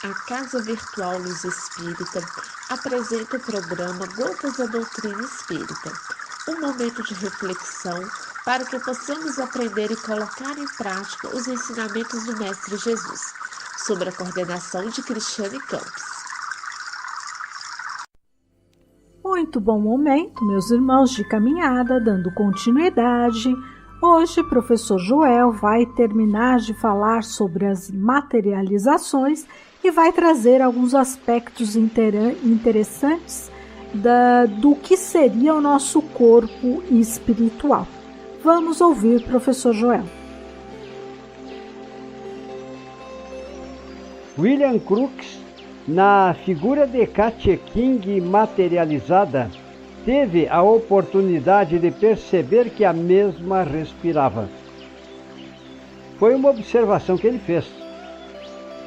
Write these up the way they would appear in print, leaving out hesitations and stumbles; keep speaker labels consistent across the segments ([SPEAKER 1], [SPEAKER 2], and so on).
[SPEAKER 1] A Casa Virtual Luz Espírita apresenta o programa Gotas da Doutrina Espírita, um momento de reflexão para que possamos aprender e colocar em prática os ensinamentos do Mestre Jesus, sob a coordenação de Cristiane Campos.
[SPEAKER 2] Muito bom momento, meus irmãos de caminhada, dando continuidade. Hoje, o professor Joel vai terminar de falar sobre as materializações e vai trazer alguns aspectos interessantes do que seria o nosso corpo espiritual. Vamos ouvir o professor Joel.
[SPEAKER 3] William Crookes, na figura de Katje King materializada, teve a oportunidade de perceber que a mesma respirava. Foi uma observação que ele fez.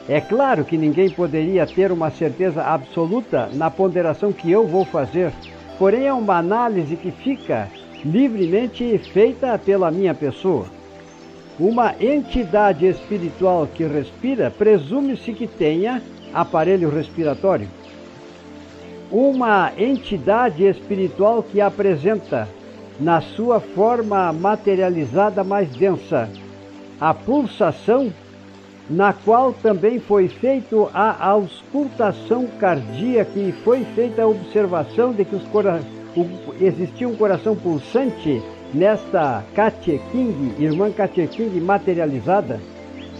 [SPEAKER 3] É claro que ninguém poderia ter uma certeza absoluta na ponderação que eu vou fazer, porém é uma análise que fica livremente feita pela minha pessoa. Uma entidade espiritual que respira, presume-se que tenha aparelho respiratório. Uma entidade espiritual que apresenta, na sua forma materializada mais densa, a pulsação, na qual também foi feita a auscultação cardíaca e foi feita a observação de que existia um coração pulsante nesta Katje King, irmã Katje King materializada.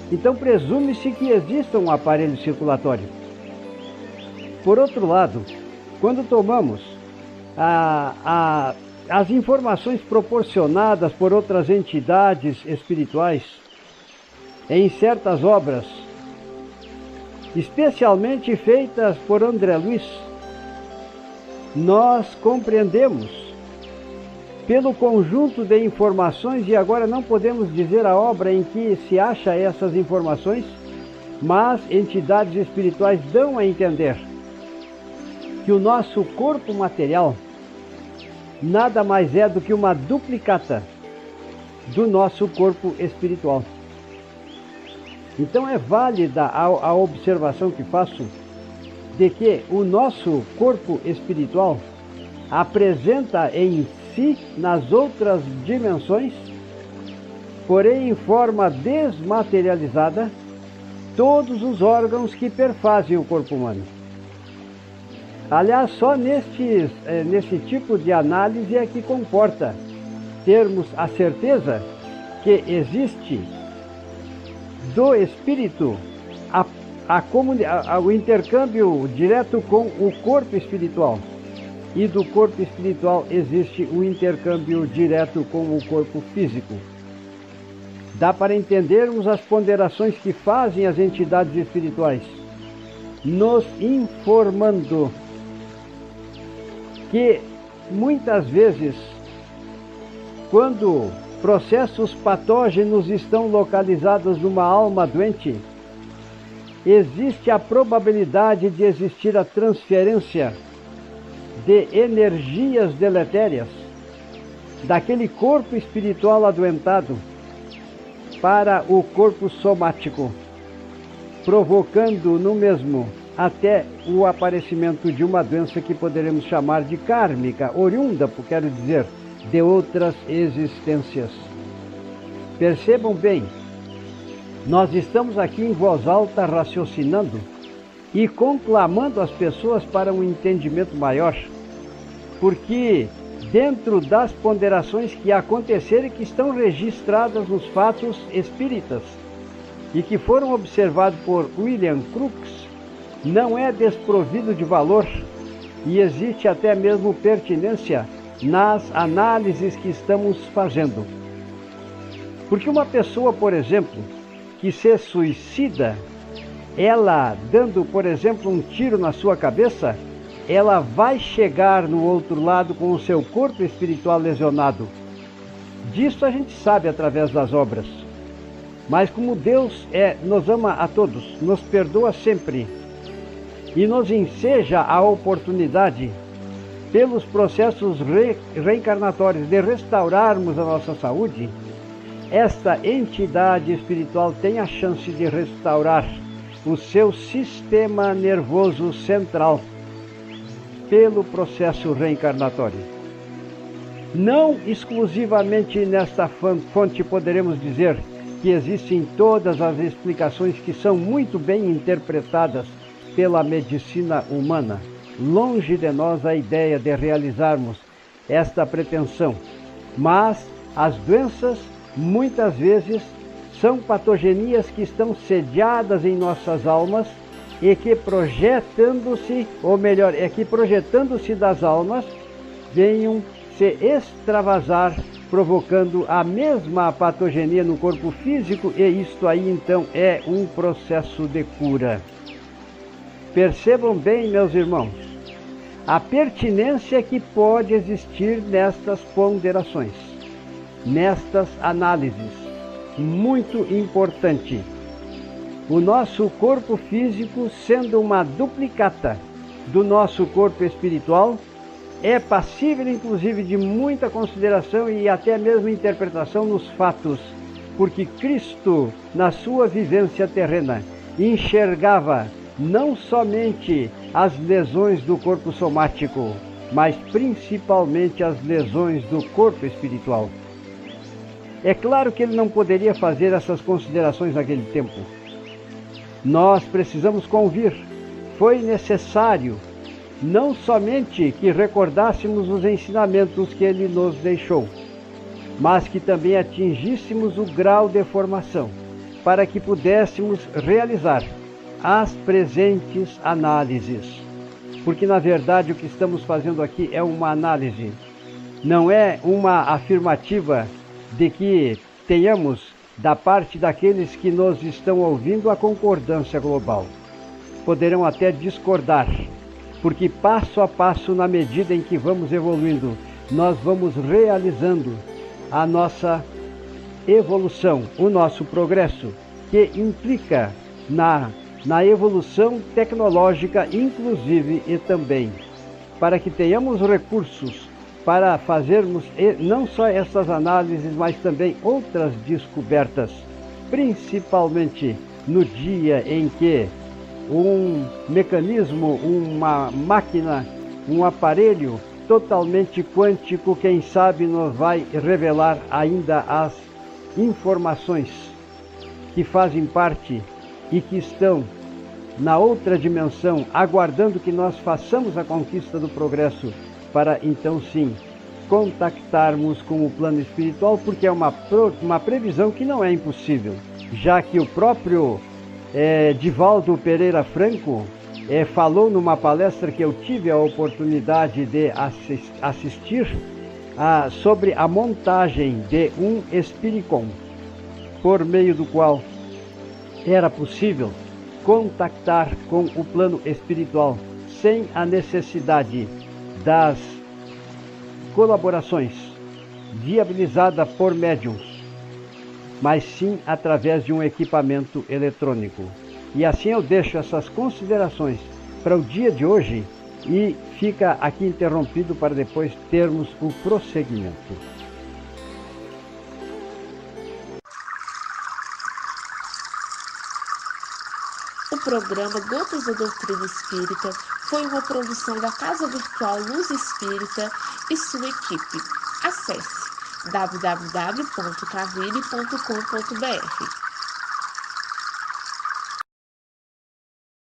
[SPEAKER 3] Então presume-se que exista um aparelho circulatório. Por outro lado, quando tomamos as informações proporcionadas por outras entidades espirituais em certas obras, especialmente feitas por André Luiz, nós compreendemos pelo conjunto de informações, e agora não podemos dizer a obra em que se acha essas informações, mas entidades espirituais dão a entender que o nosso corpo material nada mais é do que uma duplicata do nosso corpo espiritual. Então é válida a observação que faço de que o nosso corpo espiritual apresenta em si, nas outras dimensões, porém em forma desmaterializada, todos os órgãos que perfazem o corpo humano. Aliás, só nesse tipo de análise é que comporta termos a certeza que existe do espírito o intercâmbio direto com o corpo espiritual, e do corpo espiritual existe o intercâmbio direto com o corpo físico. Dá para entendermos as ponderações que fazem as entidades espirituais, nos informando que muitas vezes, quando processos patógenos estão localizados numa alma doente, existe a probabilidade de existir a transferência de energias deletérias daquele corpo espiritual adoentado para o corpo somático, provocando no mesmo até o aparecimento de uma doença que poderemos chamar de kármica, oriunda, quero dizer, de outras existências. Percebam bem, nós estamos aqui em voz alta raciocinando e conclamando as pessoas para um entendimento maior, porque dentro das ponderações que aconteceram e que estão registradas nos fatos espíritas e que foram observados por William Crookes, não é desprovido de valor e existe até mesmo pertinência nas análises que estamos fazendo. Porque uma pessoa, por exemplo, que se suicida, ela dando, por exemplo, um tiro na sua cabeça, ela vai chegar no outro lado com o seu corpo espiritual lesionado. Disso a gente sabe através das obras. Mas como Deus nos ama a todos, nos perdoa sempre e nos enseja a oportunidade, pelos processos reencarnatórios, de restaurarmos a nossa saúde, esta entidade espiritual tem a chance de restaurar o seu sistema nervoso central pelo processo reencarnatório. Não exclusivamente nesta fonte poderemos dizer que existem todas as explicações que são muito bem interpretadas pela medicina humana. Longe de nós a ideia de realizarmos esta pretensão, mas as doenças muitas vezes são patogenias que estão sediadas em nossas almas e que projetando-se, ou melhor, que projetando-se das almas, venham se extravasar, provocando a mesma patogenia no corpo físico, e isto aí então é um processo de cura. Percebam bem, meus irmãos, a pertinência que pode existir nestas ponderações, nestas análises. Muito importante. O nosso corpo físico, sendo uma duplicata do nosso corpo espiritual, é passível inclusive de muita consideração e até mesmo interpretação nos fatos, porque Cristo, na sua vivência terrena, enxergava não somente as lesões do corpo somático, mas principalmente as lesões do corpo espiritual. É claro que ele não poderia fazer essas considerações naquele tempo. Nós precisamos convir. Foi necessário não somente que recordássemos os ensinamentos que ele nos deixou, mas que também atingíssemos o grau de formação, para que pudéssemos realizar as presentes análises. Porque, na verdade, o que estamos fazendo aqui é uma análise, não é uma afirmativa de que tenhamos, da parte daqueles que nos estão ouvindo, a concordância global. Poderão até discordar, porque passo a passo, na medida em que vamos evoluindo, nós vamos realizando a nossa evolução, o nosso progresso, que implica na evolução tecnológica, inclusive, e também para que tenhamos recursos para fazermos não só essas análises, mas também outras descobertas, principalmente no dia em que um mecanismo, uma máquina, um aparelho totalmente quântico, quem sabe, nos vai revelar ainda as informações que fazem parte e que estão na outra dimensão, aguardando que nós façamos a conquista do progresso, para então sim contactarmos com o plano espiritual, porque é uma previsão que não é impossível, já que o próprio Divaldo Pereira Franco falou numa palestra que eu tive a oportunidade de assistir sobre a montagem de um Espiricom, por meio do qual era possível contactar com o plano espiritual sem a necessidade das colaborações viabilizadas por médiuns, mas sim através de um equipamento eletrônico. E assim eu deixo essas considerações para o dia de hoje e fica aqui interrompido para depois termos o prosseguimento.
[SPEAKER 1] O programa Gotas da Doutrina Espírita foi uma produção da Casa Virtual Luz Espírita e sua equipe. Acesse www.cavile.com.br.